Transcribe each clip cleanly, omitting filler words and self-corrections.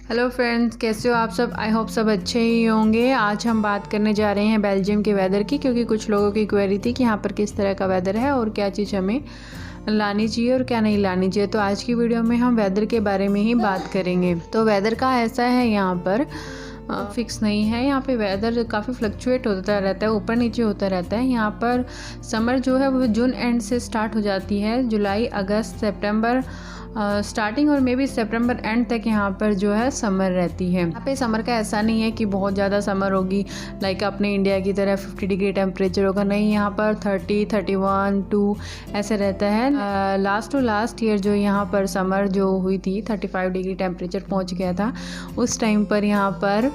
Hello friends, कैसे हो आप सब। आई होप सब अच्छे ही होंगे। आज हम बात करने जा रहे हैं बेल्जियम के वेदर की, क्योंकि कुछ लोगों की क्वेरी थी कि यहाँ पर किस तरह का वेदर है और क्या चीज़ हमें लानी चाहिए और क्या नहीं लानी चाहिए। तो आज की वीडियो में हम वेदर के बारे में ही बात करेंगे। तो वेदर का ऐसा है, यहाँ पर फिक्स नहीं है। यहाँ पे वेदर काफ़ी फ्लक्चुएट होता रहता है, ऊपर नीचे होता रहता है। यहाँ पर समर जो है वो जून एंड से स्टार्ट हो जाती है, जुलाई अगस्त सितंबर स्टार्टिंग और मे बी सितंबर एंड तक यहाँ पर जो है समर रहती है। यहाँ पे समर का ऐसा नहीं है कि बहुत ज़्यादा समर होगी लाइक अपने इंडिया की तरह 50 डिग्री टेम्परेचर होगा, नहीं। यहाँ पर 30, 31, 2 ऐसे रहता है। लास्ट टू लास्ट ईयर जो यहाँ पर समर जो हुई थी 35 डिग्री टेम्परेचर पहुँच गया था। उस टाइम पर यहाँ पर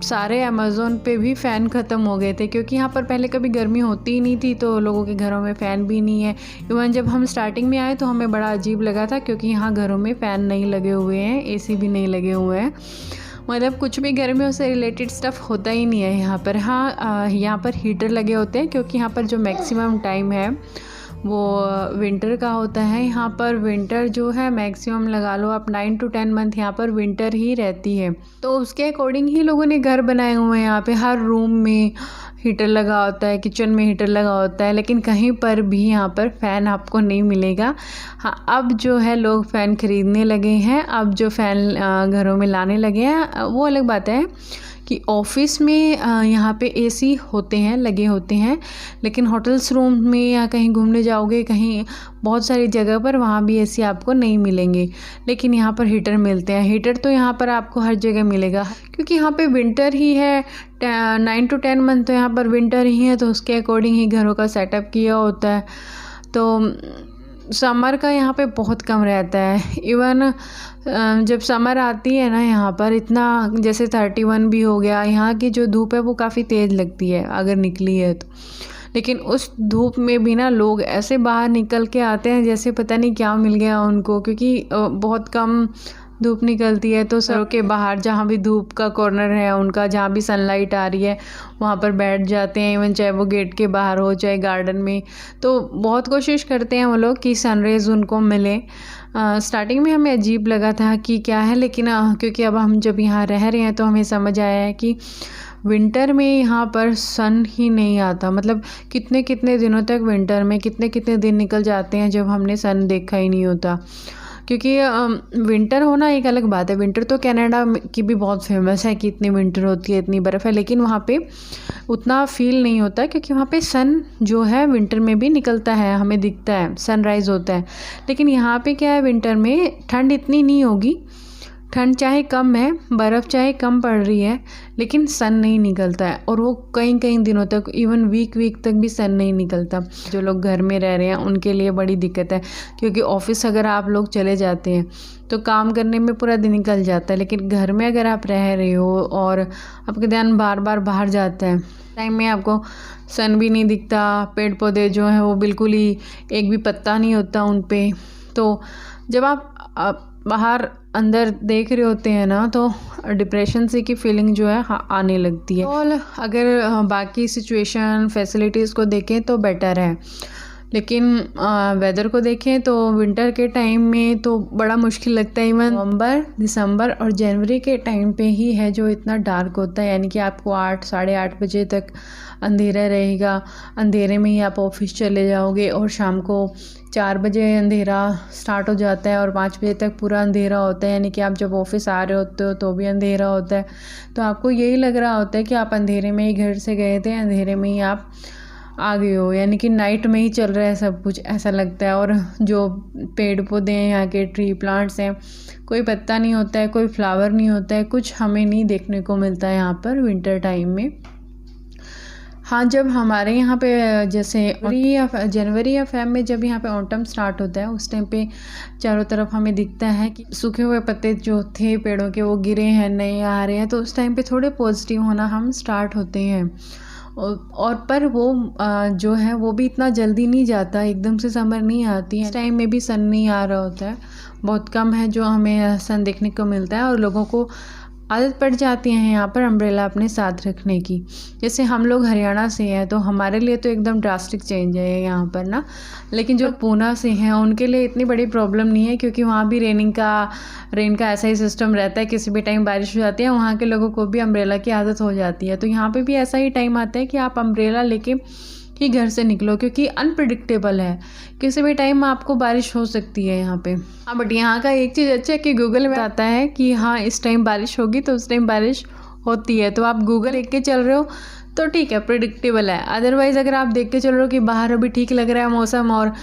सारे अमेज़ोन पे भी फ़ैन ख़त्म हो गए थे, क्योंकि यहाँ पर पहले कभी गर्मी होती ही नहीं थी, तो लोगों के घरों में फ़ैन भी नहीं है। इवन जब हम स्टार्टिंग में आए तो हमें बड़ा अजीब लगा था, क्योंकि यहाँ घरों में फ़ैन नहीं लगे हुए हैं, एसी भी नहीं लगे हुए हैं। मतलब कुछ भी गर्मियों से रिलेटेड स्टफ़ होता ही नहीं है यहाँ पर। हाँ, यहाँ पर हीटर लगे होते हैं, क्योंकि यहाँ पर जो मैक्सिमम टाइम है वो विंटर का होता है। यहाँ पर विंटर जो है मैक्सिमम लगा लो आप 9 to 10 मंथ यहाँ पर विंटर ही रहती है। तो उसके अकॉर्डिंग ही लोगों ने घर बनाए हुए हैं। यहाँ पे हर रूम में हीटर लगा होता है, किचन में हीटर लगा होता है, लेकिन कहीं पर भी यहाँ पर फ़ैन आपको नहीं मिलेगा। हाँ, अब जो है लोग फ़ैन ख़रीदने लगे हैं, अब जो फ़ैन घरों में लाने लगे हैं वो अलग बात है कि ऑफिस में यहाँ पे एसी होते हैं, लगे होते हैं, लेकिन होटल्स रूम में या कहीं घूमने जाओगे कहीं बहुत सारी जगह पर, वहाँ भी एसी आपको नहीं मिलेंगे। लेकिन यहाँ पर हीटर मिलते हैं। हीटर तो यहाँ पर आपको हर जगह मिलेगा, क्योंकि यहाँ पे विंटर ही है। 9 to 10 मंथ तो यहाँ पर विंटर ही है, तो उसके अकॉर्डिंग ही घरों का सेटअप किया होता है। तो समर का यहाँ पे बहुत कम रहता है। इवन जब समर आती है ना, यहाँ पर इतना जैसे 31 भी हो गया, यहाँ की जो धूप है वो काफ़ी तेज़ लगती है अगर निकली है तो। लेकिन उस धूप में भी ना लोग ऐसे बाहर निकल के आते हैं जैसे पता नहीं क्या मिल गया उनको, क्योंकि बहुत कम धूप निकलती है। तो सड़कों के बाहर जहाँ भी धूप का कॉर्नर है उनका, जहाँ भी सनलाइट आ रही है वहाँ पर बैठ जाते हैं, इवन चाहे वो गेट के बाहर हो चाहे गार्डन में। तो बहुत कोशिश करते हैं वो लोग कि सनरेज़ उनको मिले। स्टार्टिंग में हमें अजीब लगा था कि क्या है, लेकिन क्योंकि अब हम जब यहाँ रह रहे हैं तो हमें समझ आया है कि विंटर में यहाँ पर सन ही नहीं आता। मतलब कितने कितने दिनों तक विंटर में कितने कितने दिन निकल जाते हैं जब हमने सन देखा ही नहीं होता। क्योंकि विंटर होना एक अलग बात है। विंटर तो कनाडा की भी बहुत फेमस है कि इतनी विंटर होती है, इतनी बर्फ़ है, लेकिन वहाँ पे उतना फील नहीं होता, क्योंकि वहाँ पे सन जो है विंटर में भी निकलता है, हमें दिखता है, सनराइज़ होता है। लेकिन यहाँ पे क्या है, विंटर में ठंड इतनी नहीं होगी, ठंड चाहे कम है, बर्फ़ चाहे कम पड़ रही है, लेकिन सन नहीं निकलता है। और वो कई कई दिनों तक, इवन वीक तक भी सन नहीं निकलता। जो लोग घर में रह रहे हैं उनके लिए बड़ी दिक्कत है, क्योंकि ऑफिस अगर आप लोग चले जाते हैं तो काम करने में पूरा दिन निकल जाता है। लेकिन घर में अगर आप रह रहे हो और आपका ध्यान बार बार बाहर जाता है, टाइम में आपको सन भी नहीं दिखता, पेड़ पौधे जो हैं वो बिल्कुल ही एक भी पत्ता नहीं होता उन पे। तो जब आप बाहर अंदर देख रहे होते हैं ना, तो डिप्रेशन सी की फीलिंग जो है आने लगती है। और अगर बाकी सिचुएशन फैसिलिटीज़ को देखें तो बेटर है, लेकिन वेदर को देखें तो विंटर के टाइम में तो बड़ा मुश्किल लगता है। इवन नवंबर, दिसंबर और जनवरी के टाइम पे ही है जो इतना डार्क होता है, यानी कि आपको 8, साढ़े 8 बजे तक अंधेरा रहेगा। अंधेरे में ही आप ऑफिस चले जाओगे और शाम को 4 बजे अंधेरा स्टार्ट हो जाता है और 5 बजे तक पूरा अंधेरा होता है। यानी कि आप जब ऑफिस आ रहे होते हो तो भी अंधेरा होता है। तो आपको यही लग रहा होता है कि आप अंधेरे में ही घर से गए थे, अंधेरे में ही आप आ गए हो, यानी कि नाइट में ही चल रहा है सब कुछ, ऐसा लगता है। और जो पेड़ पौधे हैं, यहाँ के ट्री प्लांट्स हैं, कोई पत्ता नहीं होता है, कोई फ्लावर नहीं होता है, कुछ हमें नहीं देखने को मिलता है यहाँ पर विंटर टाइम में। हाँ, जब हमारे यहाँ पे जैसे जनवरी या फ़ेब में जब यहाँ पे ऑटम स्टार्ट होता है, उस टाइम पे चारों तरफ हमें दिखता है कि सूखे हुए पत्ते जो थे पेड़ों के वो गिरे हैं, नए आ रहे हैं। तो उस टाइम पे थोड़े पॉजिटिव होना हम स्टार्ट होते हैं। और पर वो जो है वो भी इतना जल्दी नहीं जाता, एकदम से समर नहीं आती है। इस टाइम में भी सन नहीं आ रहा होता है, बहुत कम है जो हमें सन देखने को मिलता है। और लोगों को आदत पड़ जाती है यहाँ पर अम्ब्रेला अपने साथ रखने की। जैसे हम लोग हरियाणा से हैं तो हमारे लिए तो एकदम ड्रास्टिक चेंज है यहाँ पर ना, लेकिन जो पूना से हैं उनके लिए इतनी बड़ी प्रॉब्लम नहीं है, क्योंकि वहाँ भी रेन का ऐसा ही सिस्टम रहता है। किसी भी टाइम बारिश हो जाती है, वहाँ के लोगों को भी अम्ब्रेला की आदत हो जाती है। तो यहाँ पर भी ऐसा ही टाइम आता है कि आप अम्ब्रेला लेके ही घर से निकलो, क्योंकि अनप्रिडिक्टेबल है, किसी भी टाइम आपको बारिश हो सकती है यहाँ पे। हाँ, बट यहाँ का एक चीज़ अच्छा है कि गूगल में आता है कि हाँ इस टाइम बारिश होगी तो उस टाइम बारिश होती है, तो आप गूगल देख के चल रहे हो तो ठीक है, प्रिडिक्टेबल है। अदरवाइज़ अगर आप देख के चल रहे हो कि बाहर अभी ठीक लग रहा है मौसम और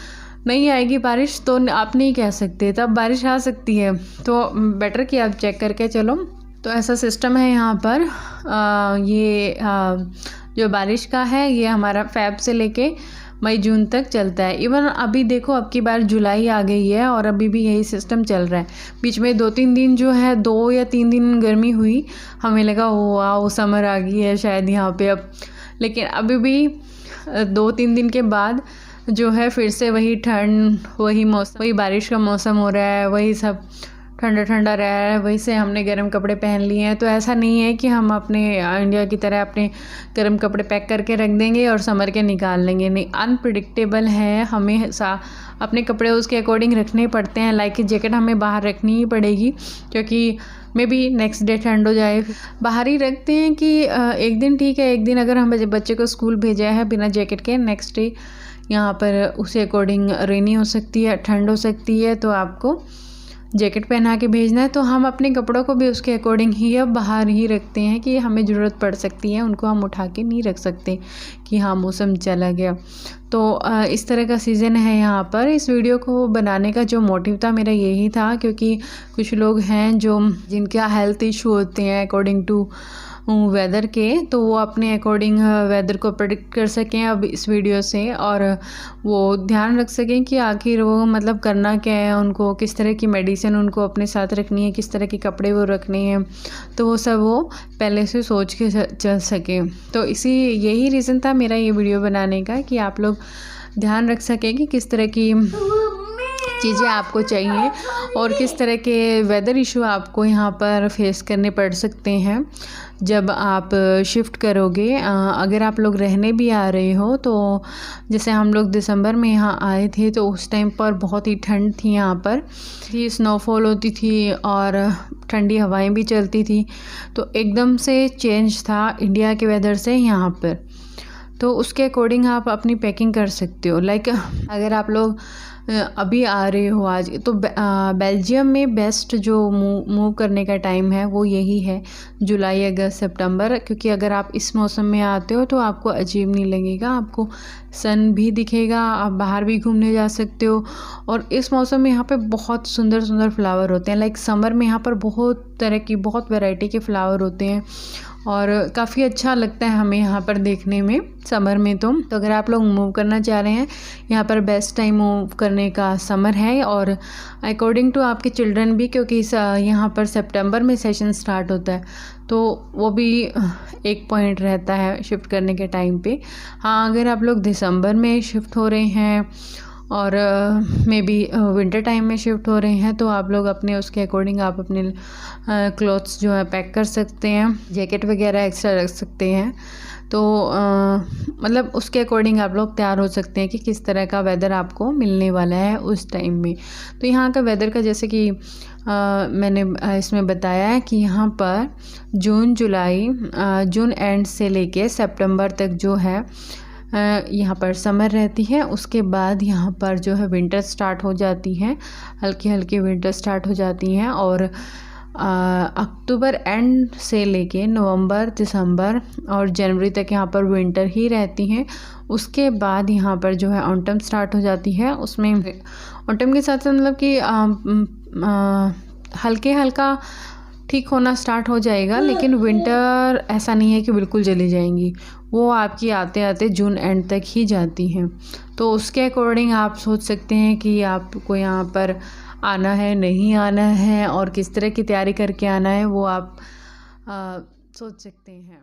नहीं आएगी बारिश, तो आप नहीं कह सकते, तब बारिश आ सकती है। तो बेटर कि आप चेक करके चलो। तो ऐसा सिस्टम है यहाँ पर। जो बारिश का है ये हमारा फ़ेब से लेके मई जून तक चलता है। इवन अभी देखो अब की बार जुलाई आ गई है और अभी भी यही सिस्टम चल रहा है। बीच में 2-3 दिन जो है 2 या 3 दिन गर्मी हुई, हमें लगा ओ वाओ समर आ गई है शायद यहाँ पे अब, लेकिन अभी भी 2-3 दिन के बाद जो है फिर से वही ठंड, वही मौसम, वही बारिश का मौसम हो रहा है, वही सब ठंडा ठंडा रह रहा है। वही से हमने गर्म कपड़े पहन लिए हैं। तो ऐसा नहीं है कि हम अपने इंडिया की तरह अपने गर्म कपड़े पैक करके रख देंगे और समर के निकाल लेंगे, नहीं, अनप्रिडिक्टेबल है। हमें अपने कपड़े उसके अकॉर्डिंग रखने पड़ते हैं। लाइक जैकेट हमें बाहर रखनी ही पड़ेगी, क्योंकि मे बी नेक्स्ट डे ठंड हो जाए। बाहर ही रखते हैं कि एक दिन ठीक है, एक दिन अगर हम बच्चे को स्कूल भेजा है बिना जैकेट के, नेक्स्ट डे यहाँ पर उसी अकॉर्डिंग रेनी हो सकती है, ठंड हो सकती है, तो आपको जैकेट पहना के भेजना है। तो हम अपने कपड़ों को भी उसके अकॉर्डिंग ही अब बाहर ही रखते हैं कि हमें ज़रूरत पड़ सकती है, उनको हम उठा के नहीं रख सकते कि हाँ मौसम चला गया। तो इस तरह का सीज़न है यहाँ पर। इस वीडियो को बनाने का जो मोटिव था मेरा यही था, क्योंकि कुछ लोग हैं जो जिनका हेल्थ इशू होते हैं अकॉर्डिंग टू वेदर के, तो वो अपने अकॉर्डिंग वेदर को प्रेडिक्ट कर सकें अब इस वीडियो से, और वो ध्यान रख सकें कि आखिर वो मतलब करना क्या है, उनको किस तरह की मेडिसिन उनको अपने साथ रखनी है, किस तरह के कपड़े वो रखने हैं, तो वो सब वो पहले से सोच के चल सकें। तो यही रीज़न था मेरा ये वीडियो बनाने का, कि आप लोग ध्यान रख सकें कि किस तरह की चीज़ें आपको चाहिए और किस तरह के वेदर इशू आपको यहाँ पर फेस करने पड़ सकते हैं जब आप शिफ्ट करोगे। अगर आप लोग रहने भी आ रहे हो, तो जैसे हम लोग दिसंबर में यहाँ आए थे तो उस टाइम पर बहुत ही ठंड थी, यहाँ पर स्नोफॉल होती थी और ठंडी हवाएं भी चलती थी, तो एकदम से चेंज था इंडिया के वेदर से यहाँ पर। तो उसके अकॉर्डिंग आप अपनी पैकिंग कर सकते हो। लाइक अगर आप लोग अभी आ रहे हो आज, तो बेल्जियम में बेस्ट जो मूव करने का टाइम है वो यही है, जुलाई, अगस्त, सितंबर, क्योंकि अगर आप इस मौसम में आते हो तो आपको अजीब नहीं लगेगा, आपको सन भी दिखेगा, आप बाहर भी घूमने जा सकते हो। और इस मौसम में यहाँ पे बहुत सुंदर सुंदर फ्लावर होते हैं। लाइक समर में यहाँ पर बहुत तरह की, बहुत वैरायटी के फ्लावर होते हैं और काफ़ी अच्छा लगता है हमें यहाँ पर देखने में समर में। तो अगर आप लोग मूव करना चाह रहे हैं, यहाँ पर बेस्ट टाइम मूव करने का समर है, और अकॉर्डिंग टू आपके चिल्ड्रन भी, क्योंकि यहाँ पर सितंबर में सेशन स्टार्ट होता है, तो वो भी एक पॉइंट रहता है शिफ्ट करने के टाइम पे। हाँ, अगर आप लोग दिसंबर में शिफ्ट हो रहे हैं और मे बी विंटर टाइम में शिफ्ट हो रहे हैं, तो आप लोग अपने उसके अकॉर्डिंग आप अपने क्लॉथ्स जो है पैक कर सकते हैं, जैकेट वगैरह एक्स्ट्रा रख सकते हैं। तो मतलब उसके अकॉर्डिंग आप लोग तैयार हो सकते हैं कि किस तरह का वेदर आपको मिलने वाला है उस टाइम में। तो यहाँ का वेदर का जैसे कि मैंने इसमें बताया है कि यहाँ पर जून एंड से लेके सितंबर तक जो है यहाँ पर समर रहती है। उसके बाद यहाँ पर जो है विंटर स्टार्ट हो जाती है, हल्की हल्की विंटर स्टार्ट हो जाती हैं, और अक्टूबर एंड से लेके नवंबर, दिसंबर और जनवरी तक यहाँ पर विंटर ही रहती हैं। उसके बाद यहाँ पर जो है ऑटम स्टार्ट हो जाती है। उसमें ऑटम के साथ साथ मतलब कि हल्के हल्का ठीक होना स्टार्ट हो जाएगा, लेकिन विंटर ऐसा नहीं है कि बिल्कुल चली जाएंगी, वो आपकी आते आते जून एंड तक ही जाती हैं। तो उसके अकॉर्डिंग आप सोच सकते हैं कि आपको यहाँ पर आना है, नहीं आना है, और किस तरह की तैयारी करके आना है, वो आप सोच सकते हैं।